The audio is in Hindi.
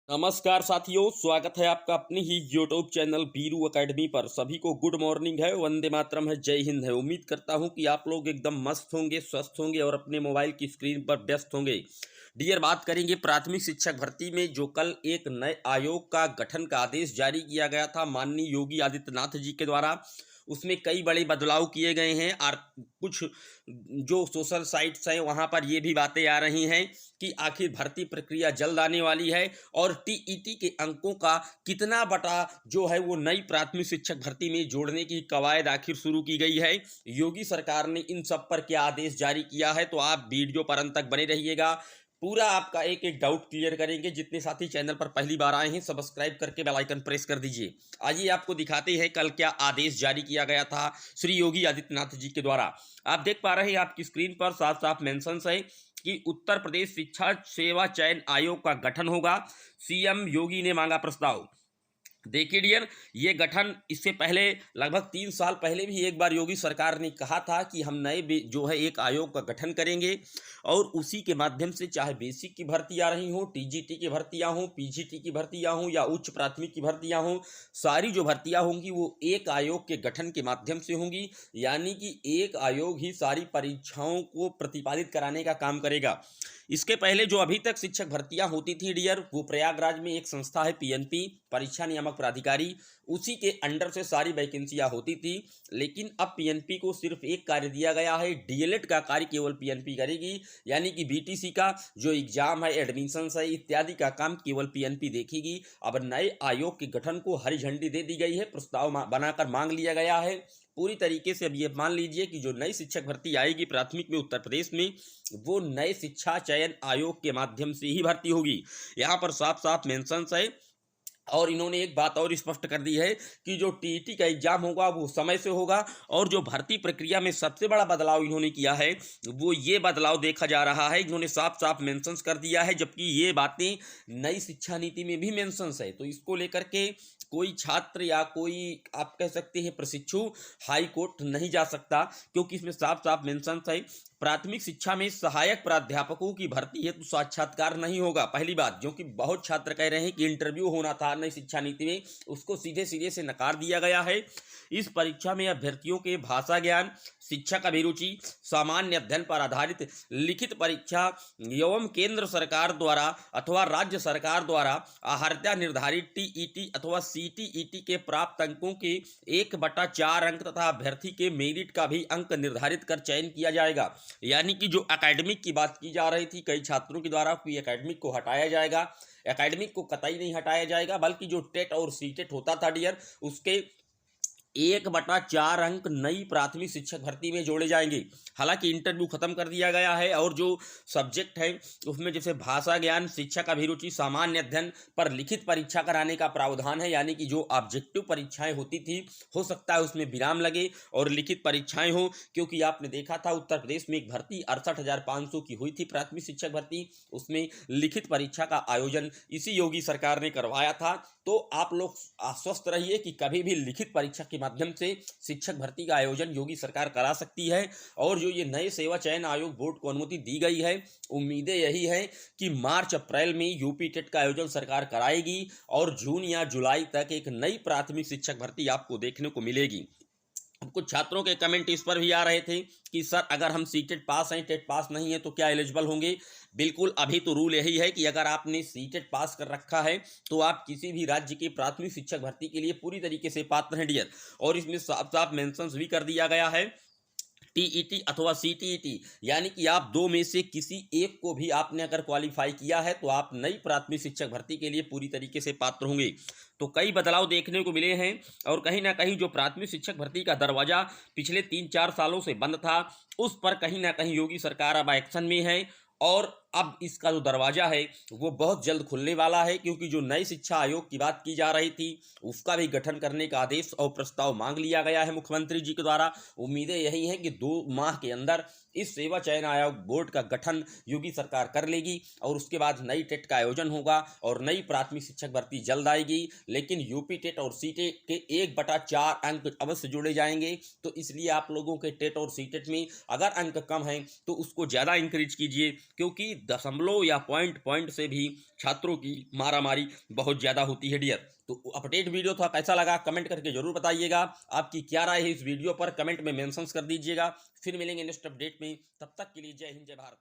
नमस्कार साथियों, स्वागत है आपका अपने ही यूट्यूब चैनल बीरू एकेडमी पर। सभी को गुड मॉर्निंग है, वंदे मातरम है, जय हिंद है। उम्मीद करता हूं कि आप लोग एकदम मस्त होंगे, स्वस्थ होंगे और अपने मोबाइल की स्क्रीन पर व्यस्त होंगे। डियर, बात करेंगे प्राथमिक शिक्षक भर्ती में जो कल एक नए आयोग का गठन का आदेश जारी किया गया था माननीय योगी आदित्यनाथ जी के द्वारा। उसमें कई बड़े बदलाव किए गए हैं और कुछ जो सोशल साइट्स हैं वहां पर ये भी बातें आ रही हैं कि आखिर भर्ती प्रक्रिया जल्द आने वाली है और टीईटी के अंकों का कितना बटा जो है वो नई प्राथमिक शिक्षक भर्ती में जोड़ने की कवायद आखिर शुरू की गई है। योगी सरकार ने इन सब पर क्या आदेश जारी किया है, तो आप वीडियो पर अंत तक बने रहिएगा। पूरा आपका एक एक डाउट क्लियर करेंगे। जितने साथी चैनल पर पहली बार आए हैं सब्सक्राइब करके बेल आइकन प्रेस कर दीजिए। आइए आपको दिखाते हैं कल क्या आदेश जारी किया गया था श्री योगी आदित्यनाथ जी के द्वारा। आप देख पा रहे हैं आपकी स्क्रीन पर साफ साफ मेंशन है कि उत्तर प्रदेश शिक्षा सेवा चयन आयोग का गठन होगा। सीएम योगी ने मांगा प्रस्ताव। देखिए डियर, ये गठन इससे पहले लगभग 3 साल पहले भी एक बार योगी सरकार ने कहा था कि हम नए जो है एक आयोग का गठन करेंगे और उसी के माध्यम से चाहे बेसिक की भर्ती आ रही हो, टीजीटी की भर्तियां हों, पीजीटी की भर्तियां हों या उच्च प्राथमिक की भर्तियां हों, सारी जो भर्तियां होंगी वो एक आयोग के गठन के माध्यम से होंगी। यानी कि एक आयोग ही सारी परीक्षाओं को प्रतिपादित कराने का काम करेगा। इसके पहले जो अभी तक शिक्षक भर्तियां होती थी डियर, वो प्रयागराज में एक संस्था है पीएनपी, परीक्षा नियामक प्राधिकारी, उसी के अंडर से सारी वैकेंसियां होती थी। लेकिन अब पीएनपी को सिर्फ एक कार्य दिया गया है, डीएलएड का कार्य केवल पीएनपी करेगी। यानी कि बीटीसी का जो एग्जाम है, एडमिशन है इत्यादि का काम केवल पीएनपी देखेगी। अब नए आयोग के गठन को हरी झंडी दे दी गई है, प्रस्ताव बनाकर मांग लिया गया है पूरी तरीके से। अब ये मान लीजिए कि जो नई शिक्षक भर्ती आएगी प्राथमिक में उत्तर प्रदेश में, वो नए शिक्षा चयन आयोग के माध्यम से ही भर्ती होगी। यहाँ पर साफ साफ मेंशंस है। और इन्होंने एक बात और स्पष्ट कर दी है कि जो टीईटी का एग्जाम होगा वो समय से होगा। और जो भर्ती प्रक्रिया में सबसे बड़ा बदलाव इन्होंने किया है वो ये बदलाव देखा जा रहा है, इन्होंने साफ साफ मेंशंस कर दिया है। जबकि ये बातें नई शिक्षा नीति में भी मेंशंस है, तो इसको लेकर के कोई छात्र या कोई आप कह सकते हैं प्रशिक्षु हाई कोर्ट नहीं जा सकता, क्योंकि इसमें साफ साफ मेंशंस है प्राथमिक शिक्षा में सहायक प्राध्यापकों की भर्ती है तो साक्षात्कार नहीं होगा। पहली बात, जो कि बहुत छात्र कह रहे हैं कि इंटरव्यू होना था नई शिक्षा नीति में, उसको सीधे सीधे से नकार दिया गया है। इस परीक्षा में अभ्यर्थियों के भाषा ज्ञान, शिक्षा का अभिरुचि, सामान्य अध्ययन पर आधारित लिखित परीक्षा एवं केंद्र सरकार द्वारा अथवा राज्य सरकार द्वारा आहर्ता निर्धारित टीईटी अथवा सीटीईटी के प्राप्त अंकों के 1/4 अंक तथा अभ्यर्थी के मेरिट का भी अंक निर्धारित कर चयन किया जाएगा। यानी कि जो एकेडमिक की बात की जा रही थी कई छात्रों के द्वारा कि एकेडमिक को हटाया जाएगा, एकेडमिक को कतई नहीं हटाया जाएगा, बल्कि जो टेट और सीटेट होता था डियर, उसके 1/4 अंक नई प्राथमिक शिक्षक भर्ती में जोड़े जाएंगे। हालांकि इंटरव्यू खत्म कर दिया गया है और जो सब्जेक्ट है उसमें जैसे भाषा ज्ञान, शिक्षा का अभिरुचि, सामान्य अध्ययन पर लिखित परीक्षा कराने का प्रावधान है। यानी कि जो ऑब्जेक्टिव परीक्षाएं होती थी हो सकता है उसमें विराम लगे और लिखित परीक्षाएं हो, क्योंकि आपने देखा था उत्तर प्रदेश में एक भर्ती 68,500 की हुई थी प्राथमिक शिक्षक भर्ती, उसमें लिखित परीक्षा का आयोजन इसी योगी सरकार ने करवाया था। तो आप लोग आश्वस्त रहिए कि कभी भी लिखित परीक्षा के माध्यम से शिक्षक भर्ती का आयोजन योगी सरकार करा सकती है। और जो ये नए सेवा चयन आयोग बोर्ड को अनुमति दी गई है, उम्मीदें यही है कि मार्च अप्रैल में यूपी टेट का आयोजन सरकार कराएगी और जून या जुलाई तक एक नई प्राथमिक शिक्षक भर्ती आपको देखने को मिलेगी। कुछ छात्रों के कमेंट इस पर भी आ रहे थे कि सर अगर हम सीटेट पास हैं, टेट पास नहीं है तो क्या एलिजिबल होंगे। बिल्कुल, अभी तो रूल यही है कि अगर आपने सीटेट पास कर रखा है तो आप किसी भी राज्य की प्राथमिक शिक्षक भर्ती के लिए पूरी तरीके से पात्र हैं डियर। और इसमें साफ साफ मेंशंस भी कर दिया गया है टीईटी अथवा सीटीईटी, यानी कि आप दो में से किसी एक को भी आपने अगर क्वालिफाई किया है तो आप नई प्राथमिक शिक्षक भर्ती के लिए पूरी तरीके से पात्र होंगे। तो कई बदलाव देखने को मिले हैं और कहीं ना कहीं जो प्राथमिक शिक्षक भर्ती का दरवाजा पिछले 3-4 सालों से बंद था, उस पर कहीं ना कहीं योगी सरकार अब एक्शन में है और अब इसका जो दरवाजा है वो बहुत जल्द खुलने वाला है। क्योंकि जो नई शिक्षा आयोग की बात की जा रही थी उसका भी गठन करने का आदेश और प्रस्ताव मांग लिया गया है मुख्यमंत्री जी के द्वारा। उम्मीदें यही हैं कि 2 माह के अंदर इस सेवा चयन आयोग बोर्ड का गठन योगी सरकार कर लेगी और उसके बाद नई टेट का आयोजन होगा और नई प्राथमिक शिक्षक भर्ती जल्द आएगी। लेकिन यूपी टेट और सी टेट के 1/4 अंक अवश्य जोड़े जाएंगे। तो इसलिए आप लोगों के टेट और सी टेट में अगर अंक कम हैं तो उसको ज़्यादा इंकरेज कीजिए, क्योंकि दशमलव या पॉइंट से भी छात्रों की मारामारी बहुत ज़्यादा होती है डियर। तो अपडेट वीडियो था, कैसा लगा कमेंट करके जरूर बताइएगा। आपकी क्या राय है इस वीडियो पर कमेंट में मेंशंस कर दीजिएगा। फिर मिलेंगे नेक्स्ट अपडेट में, तब तक के लिए जय हिंद जय भारत।